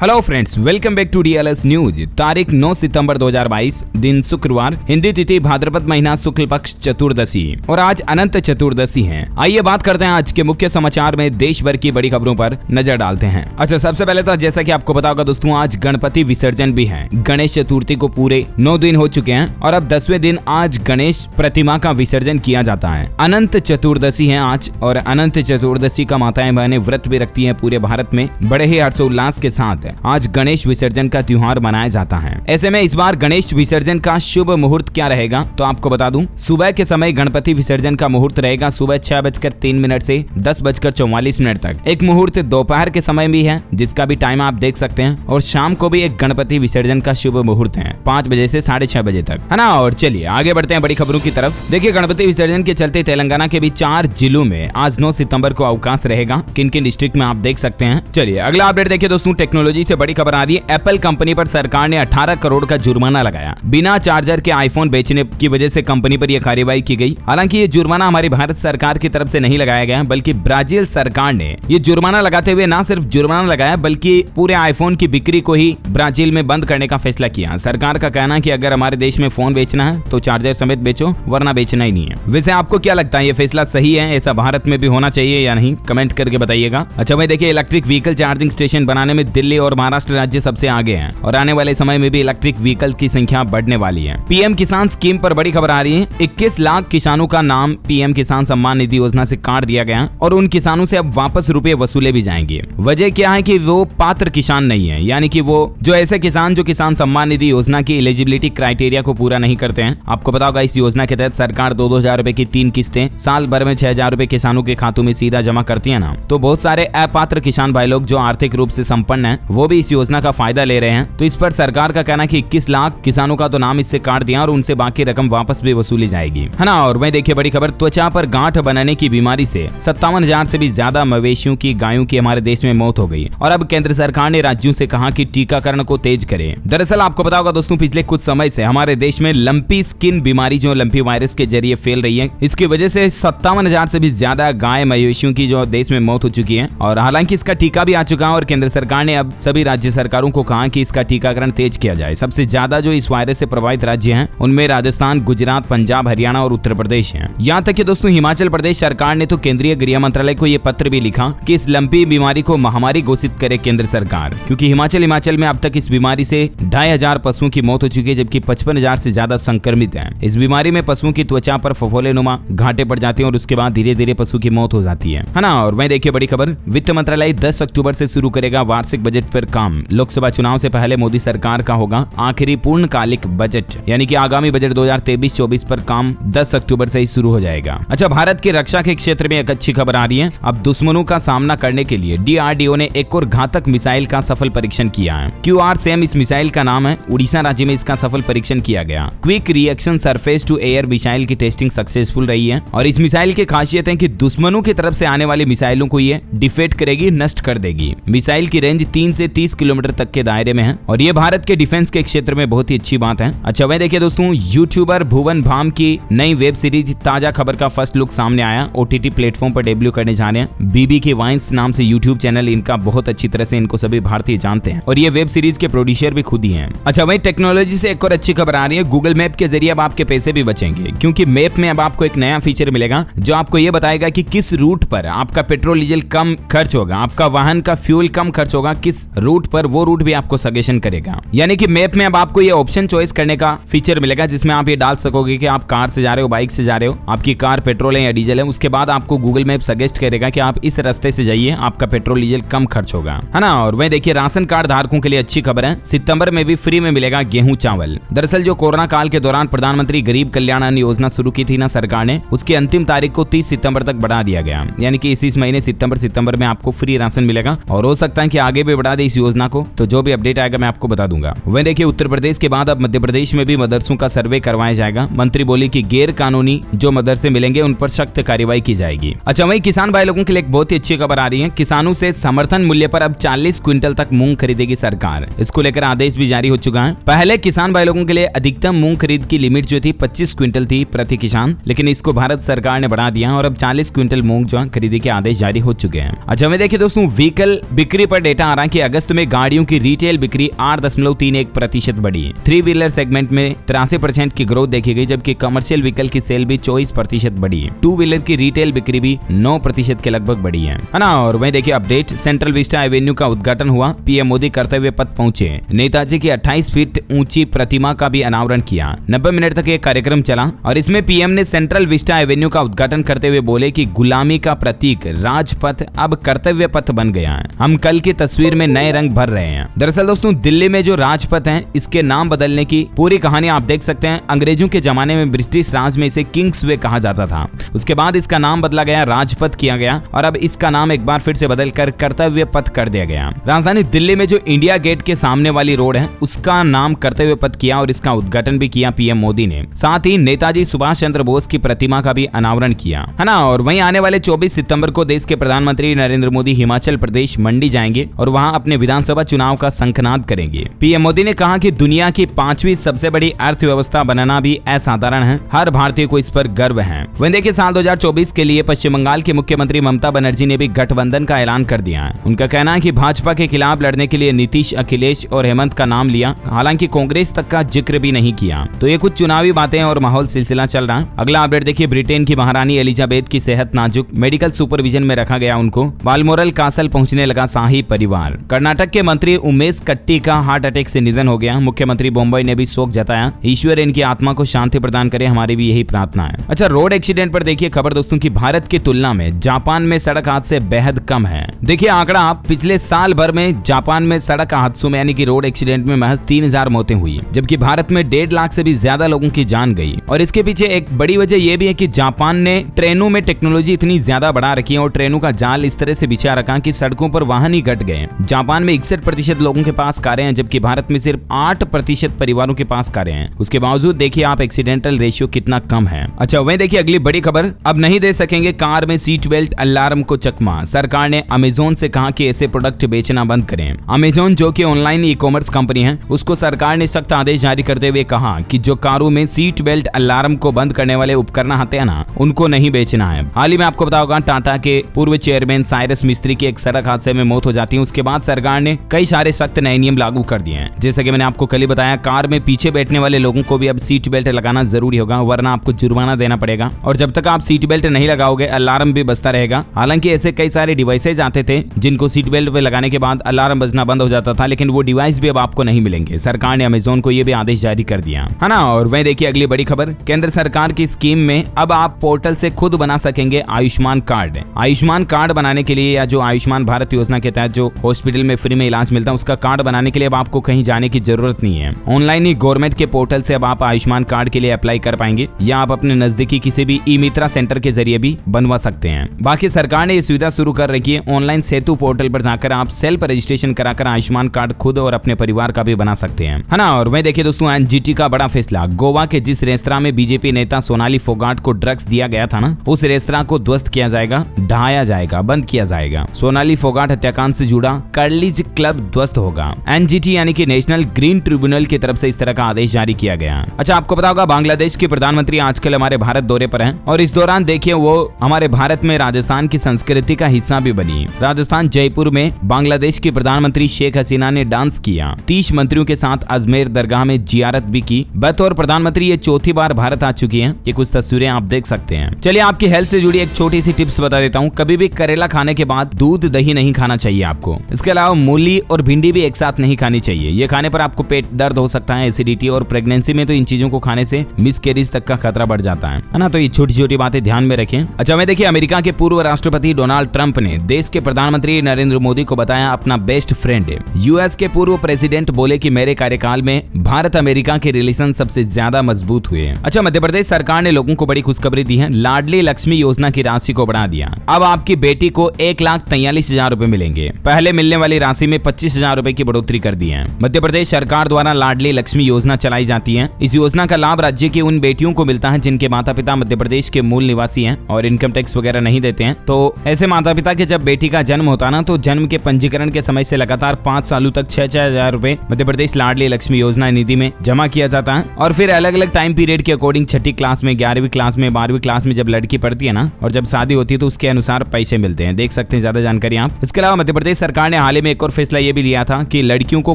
Hello friends, welcome back to DLS news. तारीख 9 सितंबर 2022, दिन शुक्रवार, हिंदी तिथि भाद्रपद महीना शुक्ल पक्ष चतुर्दशी और आज अनंत चतुर्दशी है। आइए बात करते हैं आज के मुख्य समाचार में देश भर की बड़ी खबरों पर नजर डालते हैं। अच्छा, सबसे पहले तो जैसा कि आपको पता होगा दोस्तों, आज गणपति विसर्जन भी है। गणेश चतुर्थी को पूरे 9 दिन हो चुके हैं और अब 10वें दिन आज गणेश प्रतिमा का विसर्जन किया जाता है। अनंत चतुर्दशी है आज और अनंत चतुर्दशी का माताएं बहनें व्रत भी रखती है। पूरे भारत में बड़े ही हर्षोल्लास के साथ आज गणेश विसर्जन का त्योहार मनाया जाता है। ऐसे में इस बार गणेश विसर्जन का शुभ मुहूर्त क्या रहेगा तो आपको बता दूं, सुबह के समय गणपति विसर्जन का मुहूर्त रहेगा सुबह 6:03 से 10:44 तक। एक मुहूर्त दोपहर के समय भी है जिसका भी टाइम आप देख सकते हैं और शाम को भी एक गणपति विसर्जन का शुभ मुहूर्त है 5 बजे से 6:30 बजे तक, है ना। और चलिए आगे बढ़ते हैं बड़ी खबरों की तरफ। देखिए, गणपति विसर्जन के चलते तेलंगाना के भी 4 जिलों में आज 9 सितंबर को अवकाश रहेगा। किन किन डिस्ट्रिक्ट में आप देख सकते हैं। चलिए अगला अपडेट देखिए दोस्तों, टेक्नोलॉजी से बड़ी खबर आ रही है। एप्पल कंपनी पर सरकार ने 18 करोड़ का जुर्माना लगाया। बिना चार्जर के आईफोन बेचने की वजह से कंपनी पर यह कार्रवाई की गई। हालांकि ये जुर्माना हमारी भारत सरकार की तरफ से नहीं लगाया गया, बल्कि ब्राजील सरकार ने ये जुर्माना लगाते हुए न सिर्फ जुर्माना लगाया बल्कि पूरे आईफोन की बिक्री को ही ब्राजील में बंद करने का फैसला किया। सरकार का कहना है कि अगर हमारे देश में फोन बेचना है तो चार्जर समेत बेचो, वरना बेचना ही नहीं है। वैसे आपको क्या लगता है, ये फैसला सही है? ऐसा भारत में भी होना चाहिए या नहीं? कमेंट करके बताइएगा। अच्छा भाई, देखिए इलेक्ट्रिक व्हीकल चार्जिंग स्टेशन बनाने में दिल्ली और महाराष्ट्र राज्य सबसे आगे हैं और आने वाले समय में भी इलेक्ट्रिक व्हीकल की संख्या बढ़ने वाली है। पीएम किसान स्कीम पर बड़ी खबर आ रही है। 21 लाख किसानों का नाम पीएम किसान सम्मान निधि योजना से काट दिया गया और उन किसानों से अब वापस रुपए वसूले भी जाएंगे। वजह क्या है कि वो पात्र किसान नहीं है, यानी कि वो जो ऐसे किसान जो किसान सम्मान निधि योजना की एलिजिबिलिटी क्राइटेरिया को पूरा नहीं करते हैं। आपको पता होगा इस योजना के तहत सरकार 2-2 हजार रुपए की 3 किस्तें साल भर में 6,000 रुपए किसानों के खातों में सीधा जमा करती है ना। तो बहुत सारे अपात्र किसान भाई लोग जो आर्थिक रूप से संपन्न हैं वो भी इस योजना का फायदा ले रहे हैं। तो इस पर सरकार का कहना है कि 21 लाख किसानों का तो नाम इससे काट दिया और उनसे बाकी रकम वापस भी वसूली जाएगी, है ना। और वहीं देखिए बड़ी खबर, त्वचा पर गांठ बनने की बीमारी से 57,000 से भी ज्यादा मवेशियों की गायों की हमारे देश में मौत हो गई और अब केंद्र सरकार ने राज्यों से कहा कि टीकाकरण को तेज करें। दरअसल आपको पता होगा दोस्तों, पिछले कुछ समय से हमारे देश में लंपी स्किन बीमारी जो लंपी वायरस के जरिए फैल रही है, इसकी वजह से 57,000 से भी ज्यादा गाय मवेशियों की जो देश में मौत हो चुकी है। और हालांकि इसका टीका भी आ चुका है और केंद्र सरकार ने अब सभी राज्य सरकारों को कहा कि इसका टीकाकरण तेज किया जाए। सबसे ज्यादा जो इस वायरस से प्रभावित राज्य हैं उनमें राजस्थान, गुजरात, पंजाब, हरियाणा और उत्तर प्रदेश हैं। यहाँ तक कि दोस्तों हिमाचल प्रदेश सरकार ने तो केंद्रीय गृह मंत्रालय को ये पत्र भी लिखा कि इस लंपी बीमारी को महामारी घोषित करे केंद्र सरकार, क्योंकि हिमाचल में अब तक इस बीमारी से 2,500 पशुओं की मौत हो चुकी है, जबकि 55,000 से ज्यादा संक्रमित हैं। इस बीमारी में पशुओं की त्वचा पर फफोले नुमा घाटे पड़ जाते हैं और उसके बाद धीरे धीरे पशु की मौत हो जाती है ना। और वहीं देखिए बड़ी खबर, वित्त मंत्रालय 10 अक्टूबर से शुरू करेगा वार्षिक बजट पर काम। लोकसभा चुनाव से पहले मोदी सरकार का होगा आखिरी पूर्णकालिक बजट, यानी कि आगामी बजट 2023-24 पर काम 10 अक्टूबर से ही शुरू हो जाएगा। अच्छा, भारत की रक्षा के क्षेत्र में एक अच्छी खबर आ रही है। अब दुश्मनों का सामना करने के लिए डीआरडीओ ने एक और घातक मिसाइल का सफल परीक्षण किया है। QRSAM इस मिसाइल का नाम है। उड़ीसा राज्य में इसका सफल परीक्षण किया गया। Quick reaction surface to air missile की टेस्टिंग सक्सेसफुल रही है और इस मिसाइल की खासियत है कि दुश्मनों की तरफ से आने वाली मिसाइलों को ये डिफेक्ट करेगी, नष्ट कर देगी। मिसाइल की रेंज 3 से 30 किलोमीटर तक के दायरे में है और ये भारत के डिफेंस के क्षेत्र में बहुत ही अच्छी बात है। अच्छा वही देखिए दोस्तों, यूट्यूबर भुवन भाम की नई वेब सीरीज ताजा खबर का फर्स्ट लुक सामने आया। OTT प्लेटफॉर्म पर डेब्यू करने जा रहे हैं। बीबी के वाइन्स नाम से यूट्यूब चैनल इनका, बहुत अच्छी तरह से इनको सभी भारतीय जानते हैं और ये वेब सीरीज के प्रोड्यूसर भी खुद ही हैं। अच्छा वही टेक्नोलॉजी से एक और अच्छी खबर आ रही है। गूगल मैप के जरिए अब आपके पैसे भी बचेंगे, क्योंकि मैप में अब आपको एक नया फीचर मिलेगा जो आपको ये बताएगा कि किस रूट पर आपका पेट्रोल डीजल कम खर्च होगा, आपका वाहन का फ्यूल कम खर्च होगा, किस रूट पर, वो रूट भी आपको सजेशन करेगा। यानी कि मैप में अब आपको ये ऑप्शन चॉइस करने का फीचर मिलेगा जिसमें आप ये डाल सकोगे कि आप कार से जा रहे हो, बाइक से जा रहे हो, आपकी कार पेट्रोल है या डीजल है। उसके बाद आपको गूगल मैप सजेस्ट करेगा कि आप इस रास्ते से जाइए, आपका पेट्रोल डीजल कम खर्च होगा, है ना। और वहीं देखिए राशन कार्ड धारकों के लिए अच्छी खबर है। सितंबर में भी फ्री में मिलेगा गेहूं चावल। दरअसल जो कोरोना काल के दौरान प्रधानमंत्री गरीब कल्याण अन्न योजना शुरू की थी ना सरकार ने, उसकी अंतिम तारीख को 30 सितंबर तक बढ़ा दिया गया। यानी कि इस महीने सितंबर में आपको फ्री राशन मिलेगा और हो सकता है कि आगे भी बढ़ा दे इस योजना को। तो जो भी अपडेट आएगा मैं आपको बता दूंगा। वहीं देखिए उत्तर प्रदेश के बाद अब मध्य प्रदेश में भी मदरसों का सर्वे करवाया जाएगा। मंत्री बोली कि गैर कानूनी जो मदरसे मिलेंगे उन पर सख्त कार्रवाई की जाएगी। अच्छा वहीं किसान भाई लोगों के लिए एक बहुत ही अच्छी खबर आ रही है। किसानों से समर्थन मूल्य पर अब 40 क्विंटल तक मूंग खरीदेगी सरकार। इसको लेकर आदेश भी जारी हो चुका है। पहले किसान भाई लोगों के लिए अधिकतम मूंग खरीद की लिमिट जो थी 25 क्विंटल थी प्रति किसान, लेकिन इसको भारत सरकार ने बढ़ा दिया और अब 40 क्विंटल मूंग जो खरीदी के आदेश जारी हो चुके हैं। अच्छा हमें देखिए दोस्तों, व्हीकल बिक्री पर डेटा आ रहा है कि अगस्त में गाड़ियों की रिटेल बिक्री 8.31% बढ़ी। 3 व्हीलर सेगमेंट में 83% की ग्रोथ देखी गई, जबकि कमर्शियल व्हीकल की सेल भी 24% बढ़ी। 2 व्हीलर की रिटेल बिक्री भी 9% के लगभग बढ़ी है ना। और वहीं देखिए अपडेट, सेंट्रल विस्टा एवेन्यू का उद्घाटन हुआ। पीएम मोदी कर्तव्य पथ पहुंचे। नेताजी की 28 फीट ऊंची प्रतिमा का भी अनावरण किया। 90 मिनट तक ये कार्यक्रम चला और इसमें पीएम ने सेंट्रल विस्टा एवेन्यू का उद्घाटन करते हुए बोले कि गुलामी का प्रतीक राजपथ अब कर्तव्य पथ बन गया है। हम कल की तस्वीर में नए रंग भर रहे हैं। दरअसल दोस्तों, दिल्ली में जो राजपथ है, इसके नाम बदलने की पूरी कहानी आप देख सकते हैं। अंग्रेजों के जमाने में ब्रिटिश राज में इसे किंग्स वे कहा जाता था। उसके बाद इसका नाम बदला गया, राजपथ किया गया और अब इसका नाम एक बार फिर से बदलकर कर्तव्य पथ कर दिया गया। राजधानी दिल्ली में जो इंडिया गेट के सामने वाली रोड है, उसका नाम कर्तव्य पथ किया और इसका उद्घाटन भी किया पीएम मोदी ने। साथ ही नेताजी सुभाष चंद्र बोस की प्रतिमा का भी अनावरण किया, है ना। और वहीं आने वाले 24 सितंबर को देश के प्रधानमंत्री नरेंद्र मोदी हिमाचल प्रदेश मंडी जाएंगे और वहां अपने विधानसभा चुनाव का शंखनाद करेंगे। पीएम मोदी ने कहा कि दुनिया की 5वीं सबसे बड़ी अर्थव्यवस्था बनाना भी असाधारण है। हर भारतीय को इस पर गर्व है। वहीं देखिए, साल 2024 के लिए पश्चिम बंगाल की मुख्यमंत्री ममता बनर्जी ने भी गठबंधन का ऐलान कर दिया है। उनका कहना है कि भाजपा के खिलाफ लड़ने के लिए नीतीश, अखिलेश और हेमंत का नाम लिया, हालांकि कांग्रेस तक का जिक्र भी नहीं किया। तो ये कुछ चुनावी बातें और माहौल सिलसिला चल रहा है। अगला अपडेट देखिए, ब्रिटेन की महारानी एलिजाबेथ की सेहत नाजुक, मेडिकल सुपरविजन में रखा गया उनको। बालमोरल कासल पहुंचने लगा शाही परिवार। कर्नाटक के मंत्री उमेश कट्टी का हार्ट अटैक से निधन हो गया। मुख्यमंत्री मुंबई ने भी शोक जताया। ईश्वर इनकी आत्मा को शांति प्रदान करे, हमारी भी यही प्रार्थना है। अच्छा, रोड एक्सीडेंट पर देखिए खबर दोस्तों की भारत की तुलना में जापान में सड़क हादसे बेहद कम है। देखिए आंकड़ा, पिछले साल भर में जापान में सड़क हादसों में यानी कि रोड एक्सीडेंट में महज 3000 मौतें हुई, जबकि भारत में 1.5 लाख से भी ज्यादा लोगों की जान गई। और इसके पीछे एक बड़ी वजह यह भी है कि जापान ने ट्रेनों में टेक्नोलॉजी इतनी ज्यादा बढ़ा रखी है और ट्रेनों का जाल इस तरह से बिछा रखा कि सड़कों पर वाहन ही घट गए। जापान में 61% लोगों के पास कारें हैं, जबकि भारत में सिर्फ 8% परिवारों के पास कारें हैं। उसके बावजूद देखिए आप एक्सीडेंटल रेशियो कितना कम है। अच्छा, वहीं देखिए अगली बड़ी खबर, अब नहीं दे सकेंगे कार में सीट बेल्ट अलार्म को चकमा। सरकार ने अमेजोन से कहा कि ऐसे प्रोडक्ट बेचना बंद करें। अमेजोन जो कि ऑनलाइन ई कॉमर्स कंपनी है, उसको सरकार ने सख्त आदेश जारी करते हुए कहा कि जो कारों में सीट बेल्ट अलार्म को बंद करने वाले उपकरण आते हैं ना, उनको नहीं बेचना है। हाल ही में आपको बताओगा टाटा के पूर्व चेयरमैन साइरस मिस्त्री की एक सड़क हादसे में मौत हो जाती है। उसके बाद सरकार ने कई सारे सख्त नए नियम लागू कर दिए हैं। जैसे कि मैंने आपको कल ही बताया, कार में पीछे बैठने वाले लोगों को भी अब सीट बेल्ट लगाना जरूरी होगा, वरना आपको जुर्माना देना पड़ेगा। और जब तक आप सीट बेल्ट नहीं लगाओगे, अलार्म भी बजता रहेगा। हालांकि ऐसे कई सारे डिवाइसेज आते थे जिनको सीट बेल्ट पे लगाने के बाद अलार्म बजना बंद हो जाता था, लेकिन वो डिवाइस भी अब आपको नहीं मिलेंगे। सरकार ने अमेजोन को ये भी आदेश जारी कर दिया, है ना। और वहीं देखिए अगली बड़ी खबर, केंद्र सरकार की स्कीम में अब आप पोर्टल से खुद बना सकेंगे आयुष्मान कार्ड। आयुष्मान कार्ड बनाने के लिए या जो आयुष्मान भारत योजना के तहत जो हॉस्पिटल में फ्री में इलाज मिलता है, उसका कार्ड बनाने के लिए अब आपको कहीं जाने की जरूरत नहीं है। ऑनलाइन ही गवर्नमेंट के पोर्टल से अब आप आयुष्मान कार्ड के लिए अप्लाई कर पाएंगे, या आप अपने नजदीकी किसी भी ई मित्रा सेंटर के जरिए भी बनवा सकते हैं। बाकी सरकार ने ये सुविधा शुरू कर रखी है। ऑनलाइन सेतु पोर्टल पर जाकर आप सेल्फ रजिस्ट्रेशन कराकर आयुष्मान कार्ड खुद और अपने परिवार का भी बना सकते हैं, है ना। और वहीं देखिए दोस्तों, एनजीटी का बड़ा फैसला, गोवा के जिस रेस्तरां में बीजेपी नेता सोनाली फोगाट को ड्रग्स दिया गया था ना, उस रेस्तरां को ध्वस्त किया जाएगा, ढहाया जाएगा, बंद किया जाएगा। सोनाली फोगाट हत्याकांड से जुड़ा कर्लिज क्लब ध्वस्त होगा। एनजीटी यानी कि नेशनल ग्रीन ट्रिब्यूनल की तरफ से इस तरह का आदेश जारी किया गया। अच्छा, आपको पता होगा बांग्लादेश के प्रधानमंत्री आजकल हमारे भारत दौरे पर हैं और इस दौरान देखिए वो हमारे भारत में राजस्थान की संस्कृति का हिस्सा भी बनी। राजस्थान जयपुर में बांग्लादेश की प्रधानमंत्री शेख हसीना ने डांस किया। 30 मंत्रियों के साथ अजमेर दरगाह में जियारत भी की। बतौर प्रधानमंत्री ये चौथी बार भारत आ चुकी हैं। ये कुछ तस्वीरें आप देख सकते हैं। चलिए आपकी हेल्थ से जुड़ी एक छोटी सी टिप्स बता देता हूँ। कभी भी करेला खाने के बाद दूध दही नहीं खाना चाहिए आपको। इसके अलावा मूली और भिंडी भी एक साथ नहीं खानी चाहिए। ये खाने पर आपको पेट दर्द हो सकता है, एसिडिटी, और प्रेगनेंसी में तो इन चीजों को खाने से मिसकैरेज तक का खतरा बढ़ जाता है ना। तो ये छोटी छोटी बातें ध्यान में रखें। अच्छा, मैं देखिए अमेरिका के पूर्व राष्ट्रपति डोनाल्ड ट्रंप ने देश के प्रधानमंत्री नरेंद्र मोदी को बताया अपना बेस्ट फ्रेंड। यूएस के पूर्व प्रेसिडेंट बोले कि मेरे कार्यकाल में भारत अमेरिका के रिलेशन सबसे ज्यादा मजबूत हुए। अच्छा, मध्य प्रदेश सरकार ने लोगों को बड़ी खुशखबरी दी है। लाडली लक्ष्मी योजना की राशि को बढ़ा दिया। अब आपकी बेटी को 1,43,000 रुपए मिलेंगे। पहले मिलने वाली राशि में 25,000 रुपए की बढ़ोतरी कर दी है। मध्य प्रदेश सरकार द्वारा लाडली लक्ष्मी योजना चलाई जाती है। इस योजना का लाभ राज्य की उन बेटियों को मिलता है जिनके माता पिता मध्य प्रदेश के मूल निवासी हैं और इनकम टैक्स वगैरह नहीं देते हैं। तो ऐसे माता पिता के जब बेटी का जन्म होता ना, तो जन्म के पंजीकरण के समय से लगातार 5 सालों तक 6,000 रुपए मध्य प्रदेश लाडली लक्ष्मी योजना निधि में जमा किया जाता है। और फिर अलग अलग टाइम पीरियड के अकॉर्डिंग 6ठी क्लास में, 11वीं क्लास में, 12वीं क्लास में जब लड़की पढ़ती है ना, और जब शादी होती है तो उसके अनुसार पैसे मिलते हैं। देख सकते हैं ज्यादा जानकारी आप। इसके अलावा मध्य प्रदेश सरकार ने हाल ही हाल में एक और फैसला ये भी लिया था कि लड़कियों को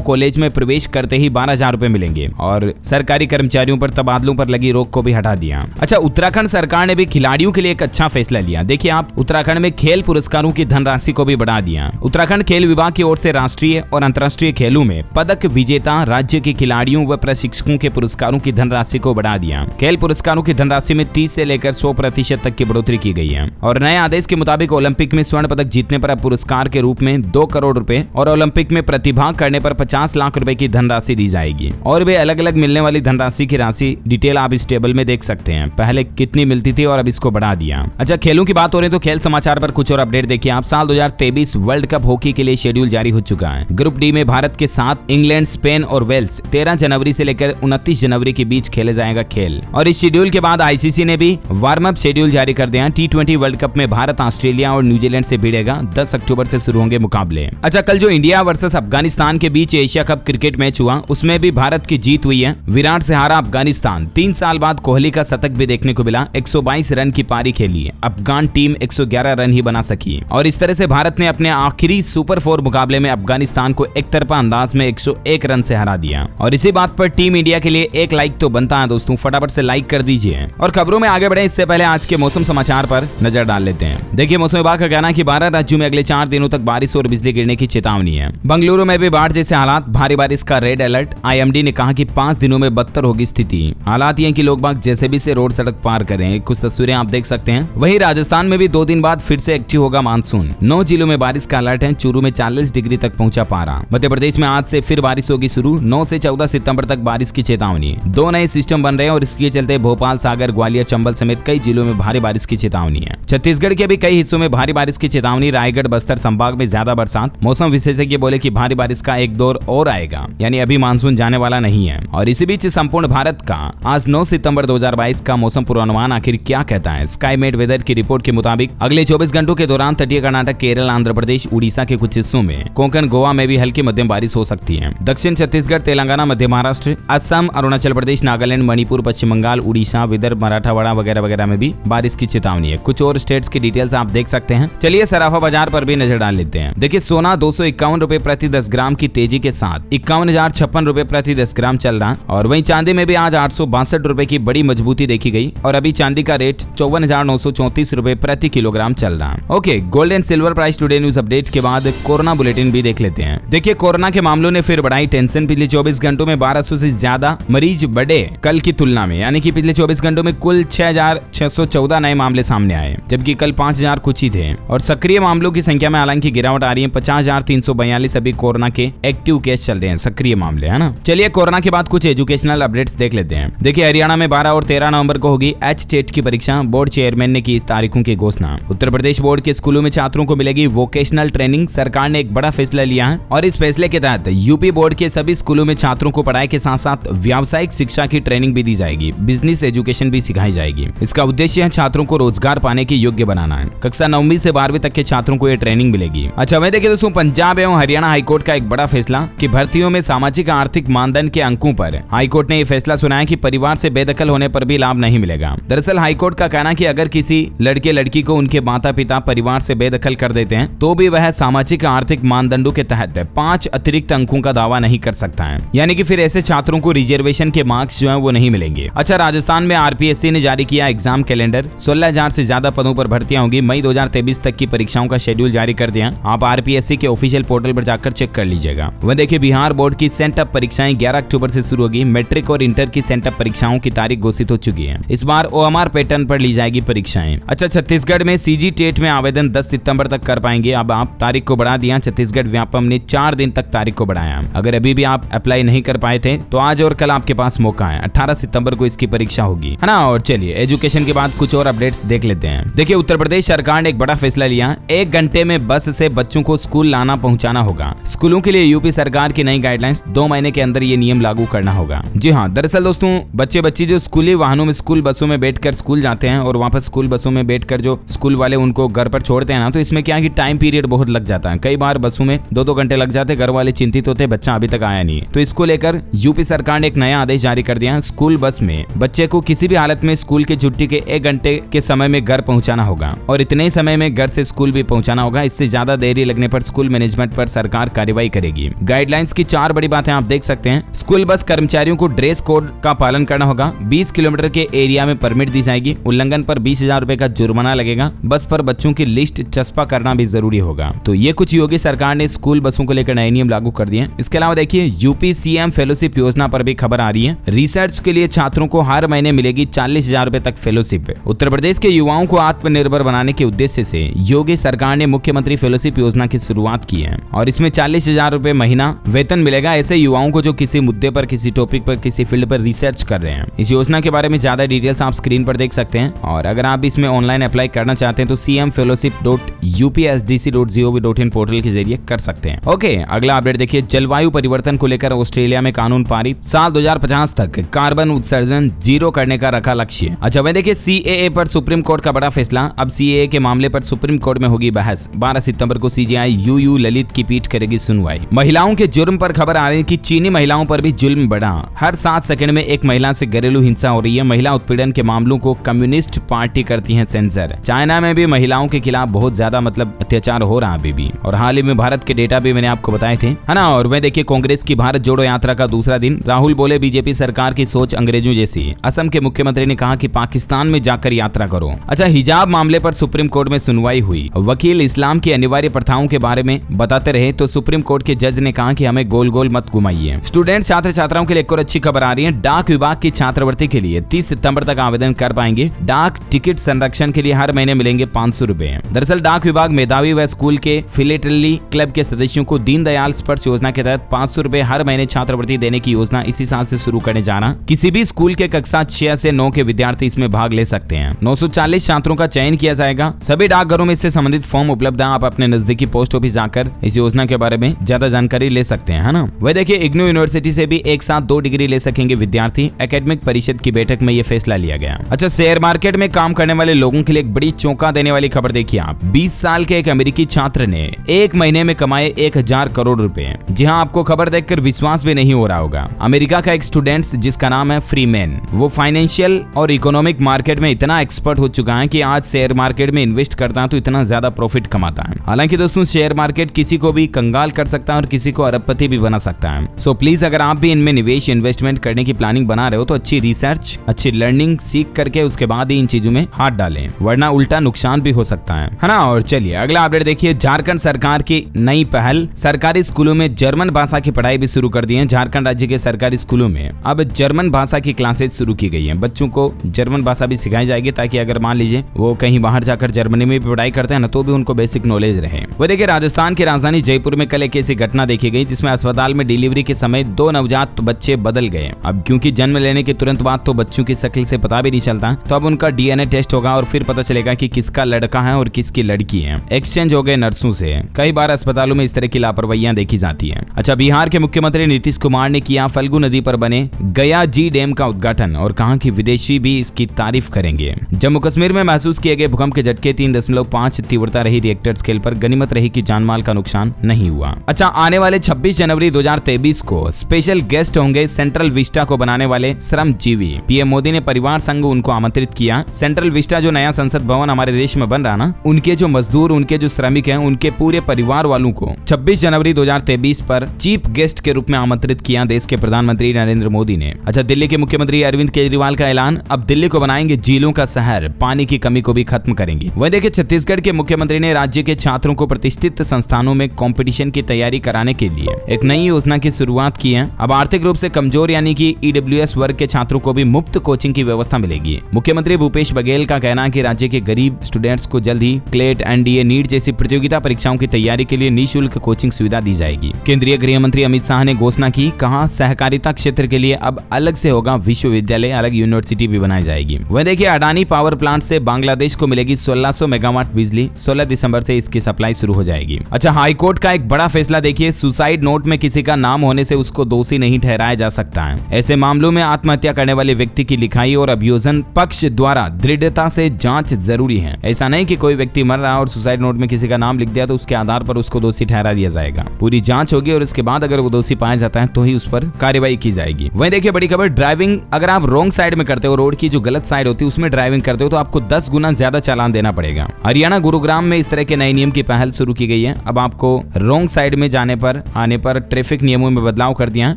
कॉलेज में प्रवेश करते ही 12,000 रुपए मिलेंगे और सरकारी कर्मचारियों पर तबादलों पर लगी रोक को भी हटा दिया। अच्छा, उत्तराखंड सरकार ने भी खिलाड़ियों के लिए एक अच्छा फैसला लिया। देखिए आप, उत्तराखंड में खेल पुरस्कारों की धनराशि को भी बढ़ा दिया। उत्तराखंड खेल विभाग की ओर से राष्ट्रीय और अंतर्राष्ट्रीय खेलों में पदक विजेता राज्य के खिलाड़ियों व प्रशिक्षकों के पुरस्कारों की धनराशि को बढ़ा दिया। खेल पुरस्कारों की धनराशि में 30 से लेकर 100% तक की बढ़ोतरी की गई है और नए आदेश के मुताबिक ओलंपिक में स्वर्ण पदक जीतने पर अब पुरस्कार के रूप में 2 करोड़ रुपए और ओलंपिक में प्रतिभाग करने पर 50 लाख रुपए की धनराशि दी जाएगी। और वे अलग अलग मिलने वाली धनराशि की राशि डिटेल आप इस टेबल में देख सकते हैं, पहले कितनी मिलती थी और अब इसको बढ़ा दिया। अच्छा, खेलों की बात हो रही है तो खेल समाचार पर कुछ और अपडेट देखिए आप। साल 2023 वर्ल्ड कप हॉकी के लिए शेड्यूल जारी हो चुका है। ग्रुप डी में भारत के साथ इंग्लैंड, स्पेन और वेल्स 13 जनवरी से लेकर 29 जनवरी के बीच खेले जाएगा खेल। और इस शेड्यूल के बाद आईसीसी ने भी वार्म अप शेड्यूल जारी कर दिया। T20 वर्ल्ड कप में भारत ऑस्ट्रेलिया और न्यूजीलैंड से भिड़ेगा। 10 अक्टूबर से शुरू होंगे मुकाबले। अच्छा, कल जो इंडिया वर्सेस अफगानिस्तान के बीच एशिया कप क्रिकेट मैच हुआ उसमें भी भारत की जीत हुई है। विराट से हारा अफगानिस्तान। 3 साल बाद कोहली का शतक भी देखने को मिला। 122 रन की पारी खेली। अफगान टीम 111 रन ही बना सकी और इस तरह से भारत ने अपने आखिरी सुपर 4 मुकाबले में अफगानिस्तान को एक तरफा अंदाज में 101 रन से हरा दिया। और इसी बात पर टीम इंडिया के लिए एक लाइक तो बनता है दोस्तों, फटाफट से लाइक कर दीजिए। और खबरों में आगे बढ़े इससे पहले आज के मौसम समाचार पर नजर डाल लेते हैं। देखिए, मौसम विभाग का कहना है कि 12 राज्यों में अगले 4 दिनों तक बारिश और बिजली गिरने की चेतावनी है। बंगलुरु में भी बाढ़ जैसे हालात, भारी बारिश का रेड अलर्ट। आईएमडी ने कहा कि 5 दिनों में बदतर होगी स्थिति। हालात ये कि लोग बाग जेसीबी से रोड सड़क पार करें, कुछ तस्वीरें आप देख सकते हैं। वहीं राजस्थान में भी 2 दिन बाद फिर से एक्टिव होगा मानसून। 9 जिलों में बारिश का अलर्ट है। चूरू में 40 डिग्री तक पहुंचा पारा। मध्य प्रदेश में आज से फिर बारिश होगी शुरू। 9 से 14 सितंबर तक बारिश की चेतावनी। 2 नए सिस्टम बन रहे हैं और इसके चलते भोपाल, सागर, ग्वालियर, चंबल समेत कई जिलों में भारी बारिश की चेतावनी है। छत्तीसगढ़ के भी कई हिस्सों में भारी बारिश की चेतावनी। रायगढ़, बस्तर संभाग में ज्यादा बरसात। मौसम विशेषज्ञ बोले कि भारी बारिश का एक दौर और आएगा, यानी अभी मानसून जाने वाला नहीं है। और इसी बीच संपूर्ण भारत का आज 9 सितंबर 2022 का मौसम पूर्वानुमान आखिर क्या कहता है। स्काईमेट वेदर की रिपोर्ट के मुताबिक अगले 24 घंटों के दौरान तटीय कर्नाटक, केरल, आंध्र प्रदेश, उड़ीसा के कुछ हिस्सों में, कोंकण, गोवा में भी हल्की मध्यम बारिश हो सकती है। दक्षिण छत्तीसगढ़, तेलंगाना, मध्य महाराष्ट्र, असम, अरुणाचल प्रदेश, नागालैंड, मणिपुर, पश्चिम बंगाल, उड़ीसा, विदर्भ, मराठवाड़ा वगैरह वगैरह में भी बारिश की चेतावनी है। कुछ और स्टेट्स की डिटेल्स आप देख सकते हैं। चलिए सराफा बाजार पर भी नजर डाल लेते हैं। देखिए, सोना 251 रुपए प्रति 10 ग्राम की तेजी के साथ 51,056 रुपए प्रति 10 ग्राम चल रहा। और वहीं चांदी में भी आज 862 रुपए की बड़ी मजबूती देखी गई और अभी चांदी का रेट 54,934 रुपए प्रति किलोग्राम चल रहा। Okay, gold and silver price today news update के बाद कोरोना बुलेटिन भी देख लेते हैं। देखिए, कोरोना के मामलों ने फिर बढ़ाई टेंशन। पिछले 24 घंटों में 1200 से ज्यादा मरीज बढ़े कल की तुलना में, यानी कि पिछले 24 घंटों में कुल 6,614 नए मामले सामने आए, जबकि कल 5,000 कुछ ही थे। और सक्रिय मामलों की संख्या में हालांकि गिरावट आ रही है। 50,342 अभी कोरोना के एक्टिव केस चल रहे हैं, सक्रिय मामले, है ना। चलिए कोरोना के बाद कुछ एजुकेशनल अपडेट्स देख लेते हैं। देखिए, हरियाणा में 12 और 13 नवंबर को होगी HTET की परीक्षा। बोर्ड चेयरमैन ने की तारीखों की घोषणा। उत्तर प्रदेश बोर्ड के स्कूलों में छात्रों को मिलेगी वोकेशनल ट्रेनिंग। सरकार ने एक बड़ा फैसला लिया है और इस फैसले के तहत यूपी बोर्ड के सभी स्कूलों में छात्रों को पढ़ाई के साथ साथ व्यावसायिक शिक्षा की ट्रेनिंग भी दी जाएगी। बिजनेस एजुकेशन भी सिखाई जाएगी। इसका उद्देश्य है छात्रों को रोजगार पाने के योग्य बनाना है। कक्षा 9वीं से 12वीं तक के छात्रों को यह ट्रेनिंग मिलेगी। अच्छा, वहीं देखिए दोस्तों, पंजाब एवं हरियाणा हाईकोर्ट का एक बड़ा फैसला कि भर्तियों में सामाजिक आर्थिक मानदंड के अंकों पर हाईकोर्ट ने यह फैसला सुनाया कि परिवार से बेदखल होने पर भी लाभ नहीं मिलेगा। दरअसल हाईकोर्ट का कहना है कि अगर किसी लड़के लड़की को उनके माता पिता परिवार से बेदखल कर देते हैं तो भी वह सामाजिक आर्थिक मानदंडों के तहत 5 अतिरिक्त अंकों का दावा नहीं कर सकता है, यानी कि फिर ऐसे छात्रों को रिजर्वेशन के मार्क्स जो है वो नहीं मिलेंगे। अच्छा, राजस्थान में आरपीएससी ने जारी किया एग्जाम कैलेंडर। 16,000 से ज्यादा पदों पर भर्तियां होगी। मई 2023 तक की परीक्षाओं का शेड्यूल जारी कर दिया। आप आरपीएससी के ऑफिशियल पोर्टल पर जाकर चेक कर लीजिएगा। वह देखिए, बिहार बोर्ड की सेंटअप परीक्षाएं 11 अक्टूबर से शुरू होगी। मैट्रिक और इंटर की सेंटअप परीक्षाओं की तारीख घोषित हो चुकी है। इस बार ओएमआर पैटर्न पर ली जाएगी परीक्षाएं। अच्छा, छत्तीसगढ़ में सीजी टेट में आवेदन 10 सितंबर तक कर पाएंगे। अब आप तारीख को बढ़ा दिया। छत्तीसगढ़ व्यापम ने 4 दिन तक तारीख को बढ़ाया। अगर अभी भी आप अप्लाई नहीं कर पाए थे तो आज और कल आपके पास मौका है। 18 सितंबर को इसकी परीक्षा होगी, है ना। और चलिए एजुकेशन के बाद कुछ और अपडेट्स देख लेते हैं। देखिए, उत्तर प्रदेश सरकार ने एक बड़ा फैसला लिया। 1 घंटे में बस से बच्चों को स्कूल लाना पहुंचाना होगा। स्कूलों के लिए यूपी सरकार की नई गाइडलाइंस। 2 महीने के अंदर ये नियम लागू करना होगा। जी हाँ, दरअसल दोस्तों, बच्चे जो स्कूली वाहनों में स्कूल बसों में बैठकर स्कूल जाते हैं और वापस स्कूल बसों में बैठकर जो स्कूल वाले उनको घर पर छोड़ते हैं ना, तो इसमें क्या है कि टाइम पीरियड बहुत लग जाता है। कई बार बसों में 2-2 घंटे लग जाते। घर वाले चिंतित होते, बच्चा अभी तक आया नहीं है। तो इसको लेकर यूपी सरकार ने एक नया आदेश जारी कर दिया। स्कूल बस में बच्चे को किसी भी हालत में स्कूल की छुट्टी के 1 घंटे के समय में घर पहुंचाना होगा और इतने ही समय में घर से स्कूल भी पहुंचाना होगा। इससे ज्यादा देरी लगने पर स्कूल स्कूल मैनेजमेंट पर सरकार कार्रवाई करेगी। गाइडलाइंस की 4 बड़ी बातें आप देख सकते हैं। स्कूल बस कर्मचारियों को ड्रेस कोड का पालन करना होगा। 20 किलोमीटर के एरिया में परमिट दी जाएगी। उल्लंघन पर 20,000 रुपए का जुर्माना लगेगा। बस पर बच्चों की लिस्ट चस्पा करना भी जरूरी होगा। तो ये कुछ योगी सरकार ने स्कूल बसों को लेकर नए नियम लागू कर दिए हैं। इसके अलावा देखिए यूपी सीएम फेलोशिप योजना पर भी खबर आ रही है। रिसर्च के लिए छात्रों को हर महीने मिलेगी 40,000 रुपए तक फेलोशिप। उत्तर प्रदेश के युवाओं को आत्मनिर्भर बनाने के उद्देश्य से योगी सरकार ने मुख्यमंत्री फेलोशिप योजना की शुरुआत की है और इसमें 40,000 रुपए महीना वेतन मिलेगा ऐसे युवाओं को जो किसी मुद्दे पर, किसी टॉपिक पर, किसी फील्ड पर रिसर्च कर रहे हैं। इस योजना के बारे में ज्यादा डिटेल्स आप स्क्रीन पर देख सकते हैं और अगर आप इसमें ऑनलाइन अप्लाई करना चाहते हैं तो cmfellowship.upsdc.gov.in पोर्टल के जरिए कर सकते हैं। ओके, अगला अपडेट देखिए। जलवायु परिवर्तन को लेकर ऑस्ट्रेलिया में कानून पारित। साल 2050 तक कार्बन उत्सर्जन 0 करने का रखा लक्ष्य। अच्छा वह देखिए सीएए पर सुप्रीम कोर्ट का बड़ा फैसला। अब सीएए के मामले पर सुप्रीम कोर्ट में होगी बहस। 12 सितंबर को सीजेआई यूयू ललित की पीठ करेगी सुनवाई। महिलाओं के जुर्म पर खबर आ रही है कि चीनी महिलाओं पर भी जुल्म बढ़ा। हर 7 सेकंड में एक महिला से घरेलू हिंसा हो रही है। महिला उत्पीड़न के मामलों को कम्युनिस्ट पार्टी करती है सेंसर। चाइना में भी महिलाओं के खिलाफ बहुत ज्यादा अत्याचार हो रहा है अभी भी। और हाल ही में भारत के डेटा भी मैंने आपको बताए थे, है ना। और वह देखिए कांग्रेस की भारत जोड़ो यात्रा का दूसरा दिन। राहुल बोले बीजेपी सरकार की सोच अंग्रेजों जैसी। असम के मुख्यमंत्री ने कहा कि पाकिस्तान में जाकर यात्रा करो। अच्छा, हिजाब मामले पर सुप्रीम कोर्ट में सुनवाई हुई। वकील इस्लाम की अनिवार्य प्रथाओं के बारे में बताते रहे तो सुप्रीम कोर्ट के जज ने कहा कि हमें गोल गोल मत घुमाइए। स्टूडेंट छात्र छात्राओं के लिए एक और अच्छी खबर आ रही है। डाक विभाग की छात्रवृत्ति के लिए 30 सितंबर तक आवेदन कर पाएंगे। डाक टिकट संरक्षण के लिए हर महीने मिलेंगे 500 रुपए। दरअसल डाक विभाग मेधावी व स्कूल के फिलेटली क्लब के सदस्यों को दीनदयाल स्पर्श योजना के तहत 500 रुपए हर महीने छात्रवृत्ति देने की योजना इसी साल से शुरू करने जा रहा। किसी भी स्कूल के कक्षा 6 से 9 के विद्यार्थी इसमें भाग ले सकते हैं। 940 छात्रों का चयन किया जाएगा। सभी डाकघरों में इससे संबंधित फॉर्म उपलब्ध है। आप अपने नजदीकी पोस्ट ऑफिस जाकर इस योजना के बारे में ज्यादा जानकारी ले सकते हैं, है ना। वह देखिए इग्नू यूनिवर्सिटी से भी एक साथ 2 डिग्री ले सकेंगे विद्यार्थी। एकेडमिक परिषद की बैठक में यह फैसला लिया गया। अच्छा, शेयर मार्केट में काम करने वाले लोगों के लिए एक बड़ी चौंका देने वाली खबर देखिए आप। 20 साल के एक अमेरिकी छात्र ने 1 महीने में कमाए 1000 करोड़ रुपए। जी हाँ, आपको खबर देखकर विश्वास भी नहीं हो रहा होगा। अमेरिका का एक स्टूडेंट जिसका नाम है फ्रीमैन, वो फाइनेंशियल और इकोनॉमिक मार्केट में इतना एक्सपर्ट हो चुका है कि आज शेयर मार्केट में इन्वेस्ट करता है तो इतना ज्यादा प्रॉफिट कमाता है। हालांकि दोस्तों शेयर मार्केट किसी को भी कंगाल कर सकता है और किसी को अरबपति भी बना सकता है। सो प्लीज अगर आप भी इनमें निवेश इन्वेस्टमेंट करने की प्लानिंग बना रहे हो तो अच्छी रिसर्च, अच्छी लर्निंग सीख करके उसके बाद ही इन चीजों में हाथ डालें, वरना उल्टा नुकसान भी हो सकता है ना। और चलिए अगला अपडेट देखिए। झारखंड सरकार की नई पहल। सरकारी स्कूलों में जर्मन भाषा की पढ़ाई भी शुरू कर दी है। झारखंड राज्य के सरकारी स्कूलों में अब जर्मन भाषा की क्लासेस शुरू की गई है। बच्चों को जर्मन भाषा भी सिखाई जाएगी ताकि अगर मान लीजिए वो कहीं बाहर जाकर जर्मनी में भी पढ़ाई करते हैं ना तो भी उनको बेसिक नॉलेज रहे। वो देखिए राजस्थान की राजधानी जयपुर में कल एक ऐसी घटना देखी गई जिसमें अस्पताल में डिलीवरी के समय 2 नवजात बच्चे बदल गए। अब क्योंकि जन्म लेने के तुरंत बाद तो बच्चों की शक्ल से पता भी नहीं चलता, तो अब उनका डीएनए टेस्ट होगा और फिर पता चलेगा कि किसका लड़का है और किसकी लड़की है। एक्सचेंज हो गए नर्सों से। कई बार अस्पतालों में इस तरह की लापरवाहियां देखी जाती है। अच्छा, बिहार के मुख्यमंत्री नीतीश कुमार ने किया फल्गु नदी पर बने गया जी डैम का उद्घाटन और कहा कि विदेशी भी इसकी तारीफ करेंगे। जम्मू कश्मीर में महसूस किए गए भूकंप के झटके 3.5 तीव्रता रही रिएक्टर स्केल पर। गनीमत रही कि जानमाल का नुकसान नहीं हुआ। अच्छा, आने वाले 26 जनवरी 2023 को स्पेशल गेस्ट होंगे सेंट्रल विस्टा को बनाने वाले श्रमजीवी। पीएम मोदी ने परिवार संघ उनको आमंत्रित किया। सेंट्रल विस्टा जो नया संसद भवन हमारे देश में बन रहा ना, उनके जो मजदूर, उनके जो श्रमिक हैं, उनके पूरे परिवार वालों को 26 जनवरी 2023 पर चीफ गेस्ट के रूप में आमंत्रित किया देश के प्रधानमंत्री नरेंद्र मोदी ने। अच्छा, दिल्ली के मुख्यमंत्री अरविंद केजरीवाल का ऐलान। अब दिल्ली को बनाएंगे झीलों का शहर, पानी की कमी को भी खत्म करेंगे। वहीं देखिए छत्तीसगढ़ के मुख्यमंत्री ने राज्य के छात्रों को प्रतिष्ठित संस्थानों में कंपटीशन की तैयारी कराने के लिए एक नई योजना की शुरुआत की है। अब आर्थिक रूप से कमजोर यानी कि ईडब्ल्यूएस वर्ग के छात्रों को भी मुफ्त कोचिंग की व्यवस्था मिलेगी। मुख्यमंत्री भूपेश बघेल का कहना है कि राज्य के गरीब स्टूडेंट्स को जल्द ही क्लेट, एनडीए, नीट जैसी प्रतियोगिता परीक्षाओं की तैयारी के लिए निःशुल्क कोचिंग सुविधा दी जाएगी। केंद्रीय गृह मंत्री अमित शाह ने घोषणा की, कहा सहकारिता क्षेत्र के लिए अब अलग से होगा विश्वविद्यालय, अलग यूनिवर्सिटी भी बनाई जाएगी। वह देखिए अडानी पावर प्लांट से बांग्लादेश को मिलेगी 1600 मेगावाट बिजली। 16 दिसंबर से इसकी सप्लाई शुरू हो जाएगी। अच्छा, हाईकोर्ट का एक बड़ा फैसला देखिए। सुसाइड नोट में किसी का नाम होने से उसको दोषी नहीं ठहराया जा सकता है। ऐसे मामलों में आत्महत्या करने वाले व्यक्ति की लिखाई और अभियोजन पक्ष द्वारा दृढ़ता से जांच जरूरी है। ऐसा नहीं कि कोई व्यक्ति मर रहा और सुसाइड नोट में किसी का नाम लिख दिया तो उसके आधार पर उसको दोषी ठहरा दिया जाएगा। पूरी जांच होगी और उसके बाद अगर वो दोषी पाया जाता है तो ही उस पर कार्रवाई की जाएगी। वहीं देखिए बड़ी खबर, ड्राइविंग अगर आप रॉन्ग साइड में करते हो, रोड की जो गलत साइड होती है उसमें ड्राइविंग करते हो तो आपको 10 गुना ज्यादा चालान देना पड़ेगा। हरियाणा गुरुग्राम में इस तरह के नए नियम की पहल शुरू की गई है। अब आपको रॉन्ग साइड में आने पर ट्रैफिक नियमों में बदलाव कर दिया।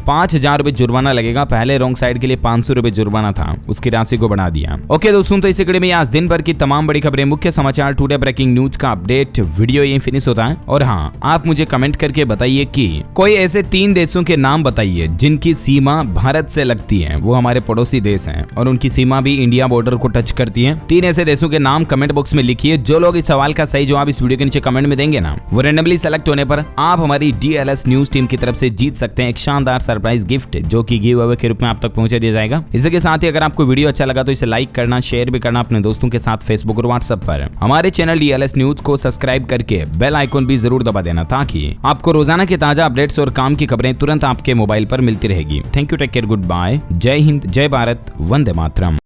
5,000 रुपए जुर्माना लगेगा। पहले रॉन्ग साइड के लिए 500 रुपए जुर्माना था, उसकी राशि को बढ़ा दिया। ओके दोस्तों, तो इस कड़ी में आज दिन भर की तमाम बड़ी खबरें, मुख्य समाचार, टुडे ब्रेकिंग न्यूज का अपडेट वीडियो यही फिनिश होता है। और हाँ, आप मुझे कमेंट करके बताइए कि कोई ऐसे 3 देशों के नाम बताइए जिनकी सीमा भारत से लगती है। वो हमारे पड़ोसी देश हैं और उनकी सीमा भी इंडिया बॉर्डर को टच करती है। 3 ऐसे देशों के नाम कमेंट बॉक्स में लिखिए। जो लोग इस सवाल का सही जवाब इस वीडियो के नीचे कमेंट में देंगे ना, वो रैंडमली सेलेक्ट होने पर आप हमारी DLS न्यूज टीम की तरफ से जीत सकते हैं एक शानदार सरप्राइज गिफ्ट, जो कि गिव अवे के रूप में आप तक पहुंचा दिया जाएगा। इसके साथ ही अगर आपको वीडियो अच्छा लगा तो इसे लाइक करना, शेयर भी करना अपने दोस्तों के साथ फेसबुक और व्हाट्सएप पर। हमारे चैनल DLS न्यूज को सब्सक्राइब करके बेल आइकन भी जरूर दबा देना, ताकि आपको रोजाना के ताजा अपडेट्स और काम की खबरें तुरंत आपके मोबाइल पर मिलती रहेगी। Thank you, take care, good bye, जय हिंद, जय भारत, वंदे मातरम।